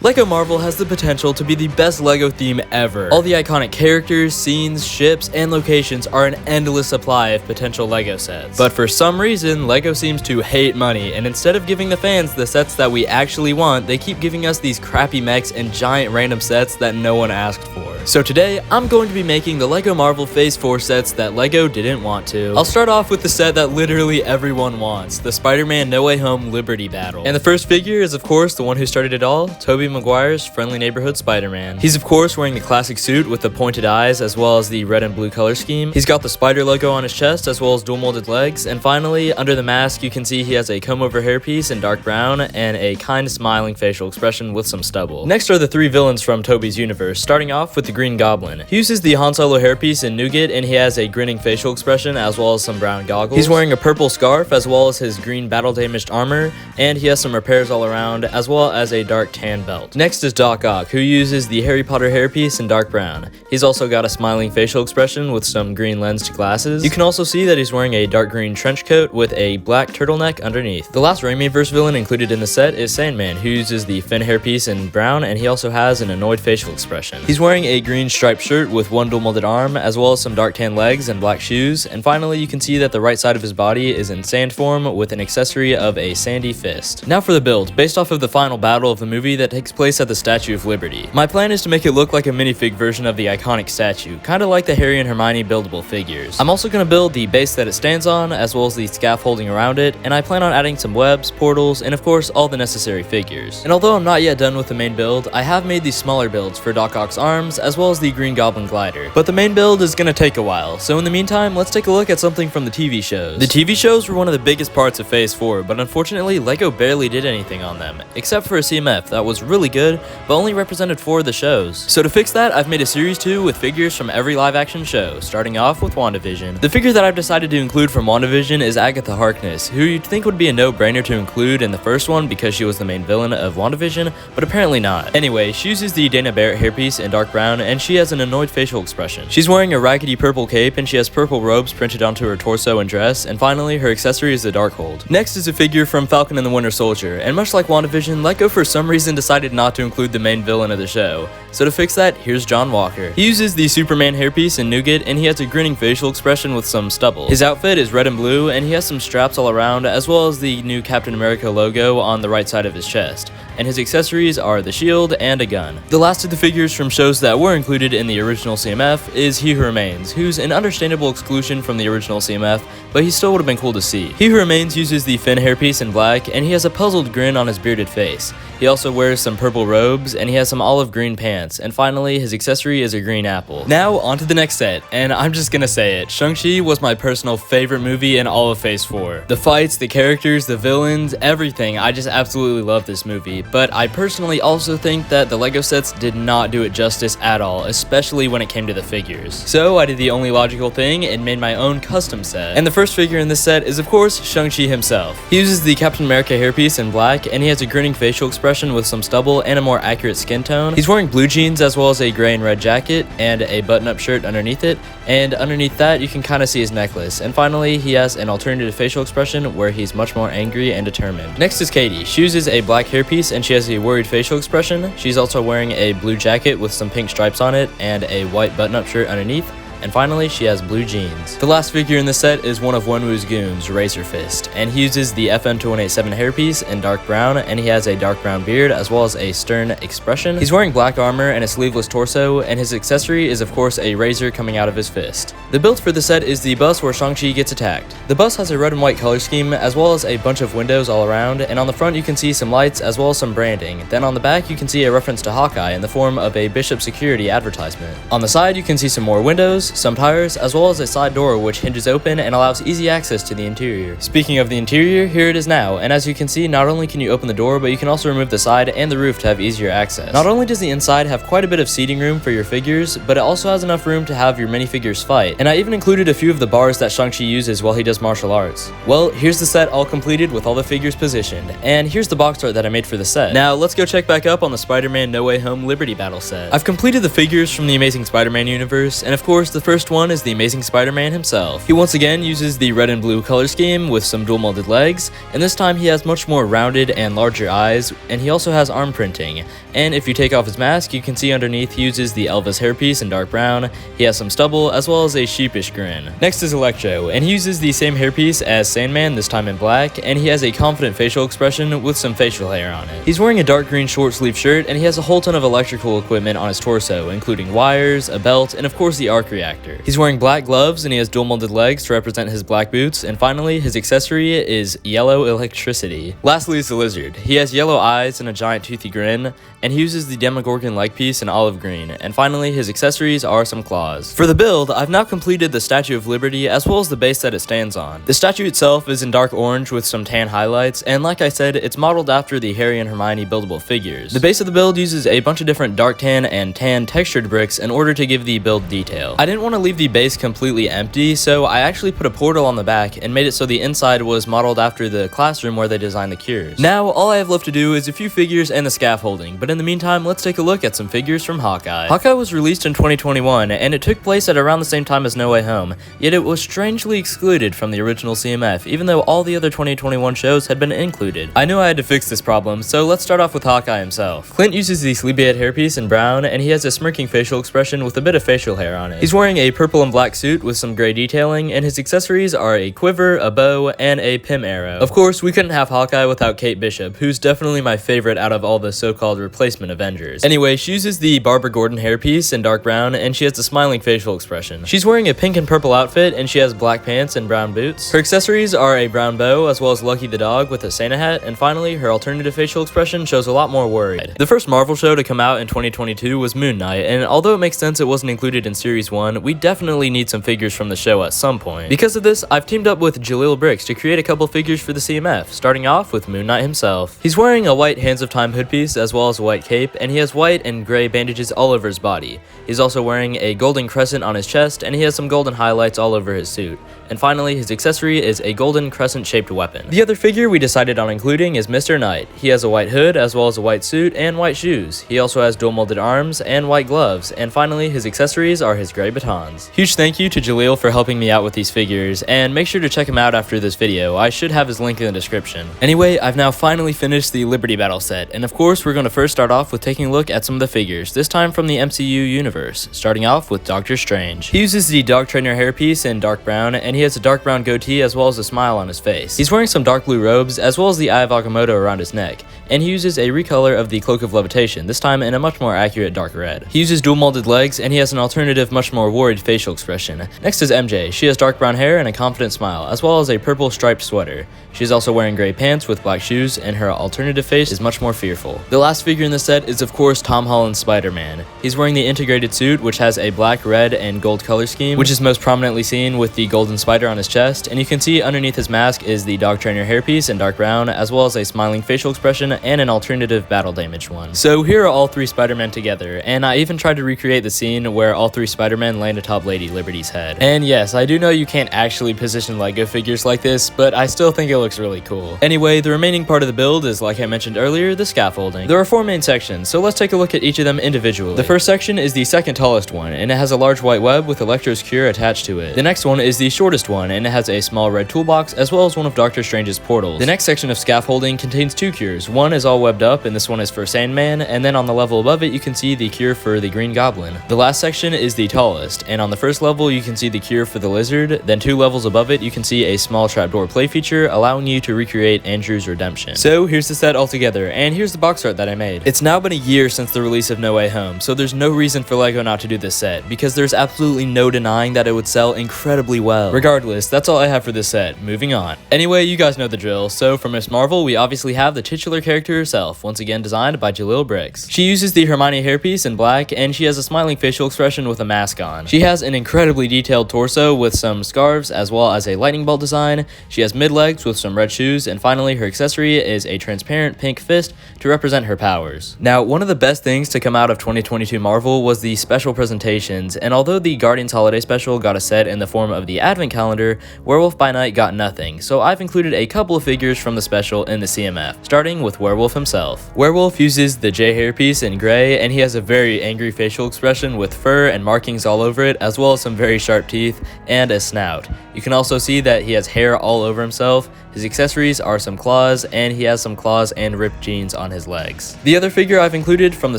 LEGO Marvel has the potential to be the best LEGO theme ever. All the iconic characters, scenes, ships, and locations are an endless supply of potential LEGO sets. But for some reason, LEGO seems to hate money, and instead of giving the fans the sets that we actually want, they keep giving us these crappy mechs and giant random sets that no one asked for. So today, I'm going to be making the LEGO Marvel Phase 4 sets that LEGO didn't want to. I'll start off with the set that literally everyone wants, the Spider-Man No Way Home Liberty Battle. And the first figure is of course the one who started it all, Tobey Maguire's Friendly Neighborhood Spider-Man. He's of course wearing the classic suit with the pointed eyes as well as the red and blue color scheme. He's got the spider logo on his chest as well as dual molded legs, and finally under the mask you can see he has a comb over hairpiece in dark brown and a kind smiling facial expression with some stubble. Next are the three villains from Tobey's universe, starting off with the Green Goblin. He uses the Han Solo hairpiece in nougat and he has a grinning facial expression as well as some brown goggles. He's wearing a purple scarf as well as his green battle damaged armor, and he has some repairs all around as well as a dark tan belt. Next is Doc Ock, who uses the Harry Potter hairpiece in dark brown. He's also got a smiling facial expression with some green lensed glasses. You can also see that he's wearing a dark green trench coat with a black turtleneck underneath. The last Raimiverse villain included in the set is SANDMAN, who uses the Finn hairpiece in brown and he also has an annoyed facial expression. He's wearing a green striped shirt with one dual molded arm as well as some dark tan legs and black shoes, and finally you can see that the right side of his body is in sand form with an accessory of a sandy fist. Now for the build, based off of the final battle of the movie that takes place at the Statue of Liberty. My plan is to make it look like a minifig version of the iconic statue, kinda like the Harry and Hermione buildable figures. I'm also gonna build the base that it stands on, as well as the scaffolding around it, and I plan on adding some webs, portals, and of course all the necessary figures. And although I'm not yet done with the main build, I have made these smaller builds for Doc Ock's arms, as well as the Green Goblin glider. But the main build is gonna take a while, so in the meantime, let's take a look at something from the TV shows. The TV shows were one of the biggest parts of Phase 4, but unfortunately, LEGO barely did anything on them, except for a CMF that was really good, but only represented 4 of the shows. So to fix that, I've made a Series 2 with figures from every live-action show, starting off with WandaVision. The figure that I've decided to include from WandaVision is AGATHA Harkness, who you'd think would be a no-brainer to include in the first one because she was the main villain of WandaVision, but apparently not. Anyway, she uses the Dana Barrett hairpiece in dark brown, and she has an annoyed facial expression. She's wearing a raggedy purple cape, and she has purple robes printed onto her torso and dress, and finally, her accessory is the Darkhold. Next is a figure from Falcon and the Winter Soldier, and much like WandaVision, LEGO for some reason decided not to include the main villain of the show. So to fix that, here's John Walker. He uses the Superman hairpiece in nougat, and he has a grinning facial expression with some stubble. His outfit is red and blue, and he has some straps all around, as well as the new Captain America logo on the right side of his chest. And his accessories are the shield and a gun. The last of the figures from shows that were included in the original CMF is He Who Remains, who's an understandable exclusion from the original CMF, but he still would have been cool to see. He Who Remains uses the Finn hairpiece in black, and he has a puzzled grin on his bearded face. He also wears some purple robes, and he has some olive green pants, and finally, his accessory is a green apple. Now, on to the next set, and I'm just gonna say it, Shang-Chi was my personal favorite movie in all of Phase 4. The fights, the characters, the villains, everything, I just absolutely love this movie, but I personally also think that the LEGO sets did not do it justice at all, especially when it came to the figures. So I did the only logical thing and made my own custom set. And the first figure in this set is of course Shang-Chi himself. He uses the Captain America hairpiece in black, and he has a grinning facial expression with some stubble and a more accurate skin tone. He's wearing blue jeans as well as a gray and red jacket and a button-up shirt underneath it, and underneath that you can kind of see his necklace. And finally, he has an alternative facial expression where he's much more angry and determined. Next is Katie. She uses a black hairpiece and she has a worried facial expression. She's also wearing a blue jacket with some pink stripes on it and a white button-up shirt underneath. And finally, she has blue jeans. The last figure in the set is one of Wenwu's goons, Razor Fist, and he uses the FN287 hairpiece in dark brown, and he has a dark brown beard as well as a stern expression. He's wearing black armor and a sleeveless torso, and his accessory is of course a razor coming out of his fist. The build for the set is the bus where Shang-Chi gets attacked. The bus has a red and white color scheme as well as a bunch of windows all around, and on the front you can see some lights as well as some branding. Then on the back you can see a reference to Hawkeye in the form of a Bishop Security advertisement. On the side you can see some more windows, some tires, as well as a side door which hinges open and allows easy access to the interior. Speaking of the interior, here it is now, and as you can see, not only can you open the door, but you can also remove the side and the roof to have easier access. Not only does the inside have quite a bit of seating room for your figures, but it also has enough room to have your minifigures fight, and I even included a few of the bars that Shang-Chi uses while he does martial arts. Well, here's the set all completed with all the figures positioned, and here's the box art that I made for the set. Now, let's go check back up on the Spider-Man No Way Home Liberty Battle set. I've completed the figures from the Amazing Spider-Man universe, and of course, the first one is the Amazing Spider-Man himself. He once again uses the red and blue color scheme with some dual molded legs, and this time he has much more rounded and larger eyes, and he also has arm printing. And if you take off his mask, you can see underneath he uses the Elvis hairpiece in dark brown. He has some stubble as well as a sheepish grin. Next is Electro, and he uses the same hairpiece as SANDMAN, this time in black, and he has a confident facial expression with some facial hair on it. He's wearing a dark green short sleeve shirt, and he has a whole ton of electrical equipment on his torso, including wires, a belt, and of course the arc reactor. He's wearing black gloves, and he has dual molded legs to represent his black boots, and finally his accessory is yellow electricity. Lastly is the lizard. He has yellow eyes and a giant toothy grin, and he uses the Demogorgon leg piece in olive green, and finally his accessories are some claws. For the build, I've now completed the Statue of Liberty as well as the base that it stands on. The statue itself is in dark orange with some tan highlights, and like I said, it's modeled after the Harry and Hermione buildable figures. The base of the build uses a bunch of different dark tan and tan textured bricks in order to give the build detail. I didn't want to leave the base completely empty, so I actually put a portal on the back and made it so the inside was modeled after the classroom where they designed the cures. Now, all I have left to do is a few figures and the scaffolding, but in the meantime, let's take a look at some figures from Hawkeye. Hawkeye was released in 2021, and it took place at around the same time as No Way Home, yet it was strangely excluded from the original CMF, even though all the other 2021 shows had been included. I knew I had to fix this problem, so let's start off with Hawkeye himself. Clint uses the sleepyhead hairpiece in brown, and he has a smirking facial expression with a bit of facial hair on it. He's wearing a purple and black suit with some gray detailing, and his accessories are a quiver, a bow, and a pim arrow. Of course, we couldn't have Hawkeye without Kate Bishop, who's definitely my favorite out of all the so-called replacement Avengers. Anyway, she uses the Barbara Gordon hairpiece in dark brown, and she has a smiling facial expression. She's wearing a pink and purple outfit, and she has black pants and brown boots. Her accessories are a brown bow, as well as Lucky the dog with a Santa hat, and finally, her alternative facial expression shows a lot more worried. The first Marvel show to come out in 2022 was Moon Knight, and although it makes sense it wasn't included in Series 1, we definitely need some figures from the show at some point. Because of this, I've teamed up with TommyCBricks to create a couple figures for the CMF, starting off with Moon Knight himself. He's wearing a white Hands of Time hoodpiece, as well as a white cape, and he has white and gray bandages all over his body. He's also wearing a golden crescent on his chest, and he has some golden highlights all over his suit. And finally, his accessory is a golden crescent-shaped weapon. The other figure we decided on including is Mr. Knight. He has a white hood, as well as a white suit and white shoes. He also has dual molded arms and white gloves, and finally, his accessories are his gray batons. Huge thank you to Jaleel for helping me out with these figures, and make sure to check him out after this video. I should have his link in the description. Anyway, I've now finally finished the Liberty Battle set, and of course, we're going to first start off with taking a look at some of the figures, this time from the MCU universe, starting off with Doctor Strange. He uses the Dog Trainer hairpiece in dark brown, and he has a dark brown goatee as well as a smile on his face. He's wearing some dark blue robes, as well as the Eye of Agamotto around his neck, and he uses a recolor of the Cloak of Levitation, this time in a much more accurate dark red. He uses dual molded legs, and he has an alternative, much more worried facial expression. Next is MJ. She has dark brown hair and a confident smile, as well as a purple striped sweater. She's also wearing gray pants with black shoes, and her alternative face is much more fearful. The last figure in the set is of course Tom Holland's Spider-Man. He's wearing the integrated suit, which has a black, red, and gold color scheme, which is most prominently seen with the golden spider on his chest, and you can see underneath his mask is the Dog Trainer hairpiece in dark brown, as well as a smiling facial expression and an alternative battle damaged one. So here are all three Spider-Men together, and I even tried to recreate the scene where all three Spider-Men land atop Lady Liberty's head. And yes, I do know you can't actually position Lego figures like this, but I still think it looks really cool. Anyway, the remaining part of the build is, like I mentioned earlier, the scaffolding. There are 4 main sections, so let's take a look at each of them individually. The first section is the second tallest one, and it has a large white web with Electro's cure attached to it. The next one is the shortest one, and it has a small red toolbox as well as one of Doctor Strange's portals. The next section of scaffolding contains 2 cures. One is all webbed up, and this one is for SANDMAN, and then on the level above it you can see the cure for the Green Goblin. The last section is the tallest, and on the first level you can see the cure for the Lizard, then 2 levels above it you can see a small trapdoor play feature allowing you to recreate Andrew's redemption. So here's the set all together, and here's the box art that I made. It's now been a year since the release of No Way Home, so there's no reason for LEGO not to do this set, because there's absolutely no denying that it would sell incredibly well. Regardless, that's all I have for this set. Moving on. Anyway, you guys know the drill, so for Miss Marvel, we obviously have the titular character herself, once again designed by TommyCBricks. She uses the Hermione hairpiece in black, and she has a smiling facial expression with a mask on. She has an incredibly detailed torso with some scarves, as well as a lightning bolt design. She has mid-legs with some red shoes, and finally her accessory is a transparent pink fist to represent her powers. Now, one of the best things to come out of 2022 Marvel was the special presentations, and although the Guardians Holiday Special got a set in the form of the Advent Calendar, Werewolf by Night got nothing, so I've included a couple of figures from the special in the CMF, starting with Werewolf himself. Werewolf uses the J hairpiece in gray, and he has a very angry facial expression with fur and markings all over it, as well as some very sharp teeth and a snout. You can also see that he has hair all over himself, His accessories are some claws, and he has some claws and ripped jeans on his legs. The other figure I've included from the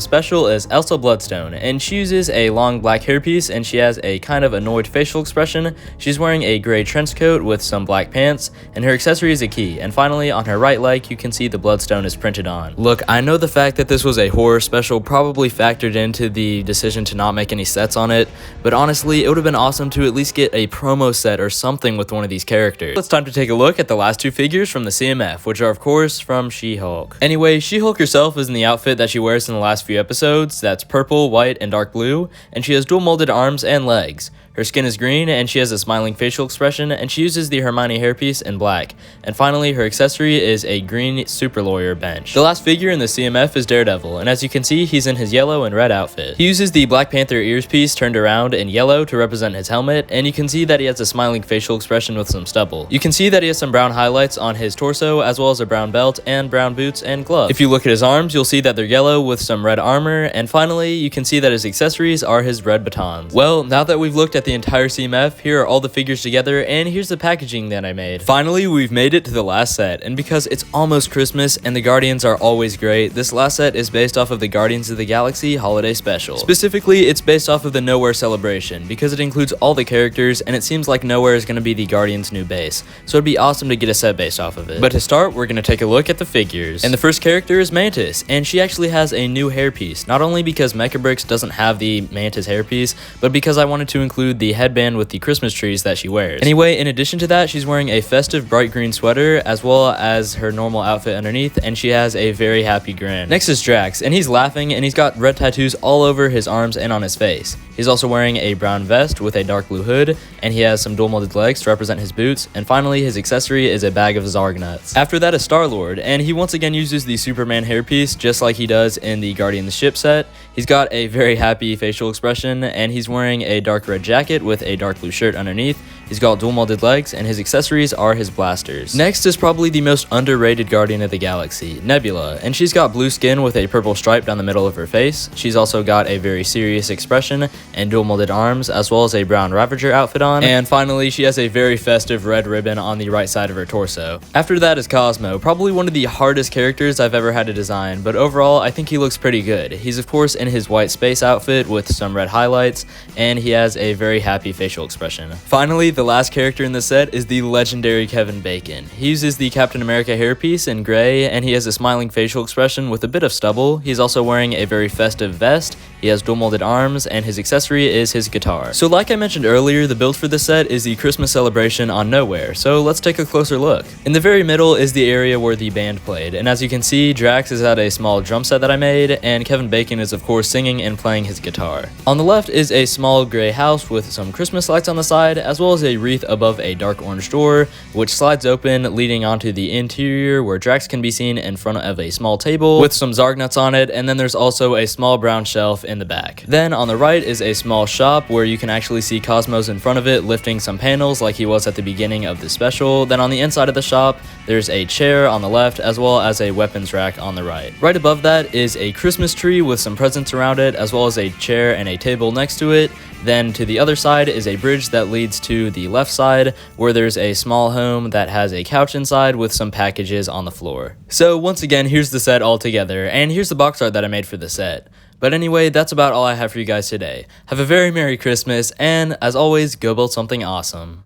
special is ELSA BLOODSTONE, and she uses a long black hairpiece, and she has a kind of annoyed facial expression. She's wearing a gray trench coat with some black pants, and her accessory is a key. And finally, on her right leg, you can see the bloodstone is printed on. Look, I know the fact that this was a horror special probably factored into the decision to not make any sets on it, but honestly, it would have been awesome to at least get a promo set or something with one of these characters. It's time to take a look at the last two figures from the CMF, which are of course from She-Hulk. Anyway, She-Hulk herself is in the outfit that she wears in the last few episodes. That's purple, white, and dark blue, and she has dual molded arms and legs. Her skin is green, and she has a smiling facial expression, and she uses the Hermione hairpiece in black. And finally, her accessory is a green super lawyer bench. The last figure in the CMF is Daredevil, and as you can see, he's in his yellow and red outfit. He uses the Black Panther ears piece turned around in yellow to represent his helmet, and you can see that he has a smiling facial expression with some stubble. You can see that he has some brown highlights on his torso, as well as a brown belt and brown boots and gloves. If you look at his arms, you'll see that they're yellow with some red armor, and finally, you can see that his accessories are his red batons. Well, now that we've looked at the entire CMF, here are all the figures together, and here's the packaging that I made. Finally, we've made it to the last set, and because it's almost Christmas and the Guardians are always great, this last set is based off of the Guardians of the Galaxy Holiday Special. Specifically, it's based off of the Nowhere celebration, because it includes all the characters, and it seems like Nowhere is going to be the Guardians' new base, so it'd be awesome to get a set based off of it. But to start, we're going to take a look at the figures. And the first character is Mantis, and she actually has a new hairpiece, not only because TommyCBricks doesn't have the Mantis hairpiece, but because I wanted to include the headband with the Christmas trees that she wears. Anyway, in addition to that, she's wearing a festive bright green sweater as well as her normal outfit underneath, and she has a very happy grin. Next is Drax, and he's laughing, and he's got red tattoos all over his arms and on his face. He's also wearing a brown vest with a dark blue hood, and he has some dual molded legs to represent his boots, and finally his accessory is a bag of Zarg nuts. After that is Star-Lord, and he once again uses the Superman hairpiece just like he does in the Guardians ship set. He's got a very happy facial expression, and he's wearing a dark red jacket with a dark blue shirt underneath. He's got dual molded legs, and his accessories are his blasters. Next is probably the most underrated Guardian of the Galaxy, Nebula, and she's got blue skin with a purple stripe down the middle of her face. She's also got a very serious expression and dual molded arms, as well as a brown Ravager outfit on. And finally, she has a very festive red ribbon on the right side of her torso. After that is Cosmo, probably one of the hardest characters I've ever had to design, but overall, I think he looks pretty good. He's of course in his white space outfit with some red highlights, and he has a very happy facial expression. Finally, the last character in the set is the legendary Kevin Bacon. He uses the Captain America hairpiece in gray, and he has a smiling facial expression with a bit of stubble. He's also wearing a very festive vest. He has dual molded arms, and his accessory is his guitar. So like I mentioned earlier, the build for this set is the Christmas celebration on Nowhere, so let's take a closer look. In the very middle is the area where the band played, and as you can see, Drax is at a small drum set that I made, and Kevin Bacon is of course singing and playing his guitar. On the left is a small gray house with some Christmas lights on the side, as well as a wreath above a dark orange door, which slides open, leading onto the interior where Drax can be seen in front of a small table with some Zarg nuts on it, and then there's also a small brown shelf in the back. Then on the right is a small shop where you can actually see Cosmos in front of it lifting some panels like he was at the beginning of the special. Then on the inside of the shop, there's a chair on the left as well as a weapons rack on the right. Right above that is a Christmas tree with some presents around it, as well as a chair and a table next to it. Then to the other side is a bridge that leads to the left side, where there's a small home that has a couch inside with some packages on the floor. So once again, here's the set all together, and here's the box art that I made for the set. But anyway, that's about all I have for you guys today. Have a very Merry Christmas, and as always, go build something awesome.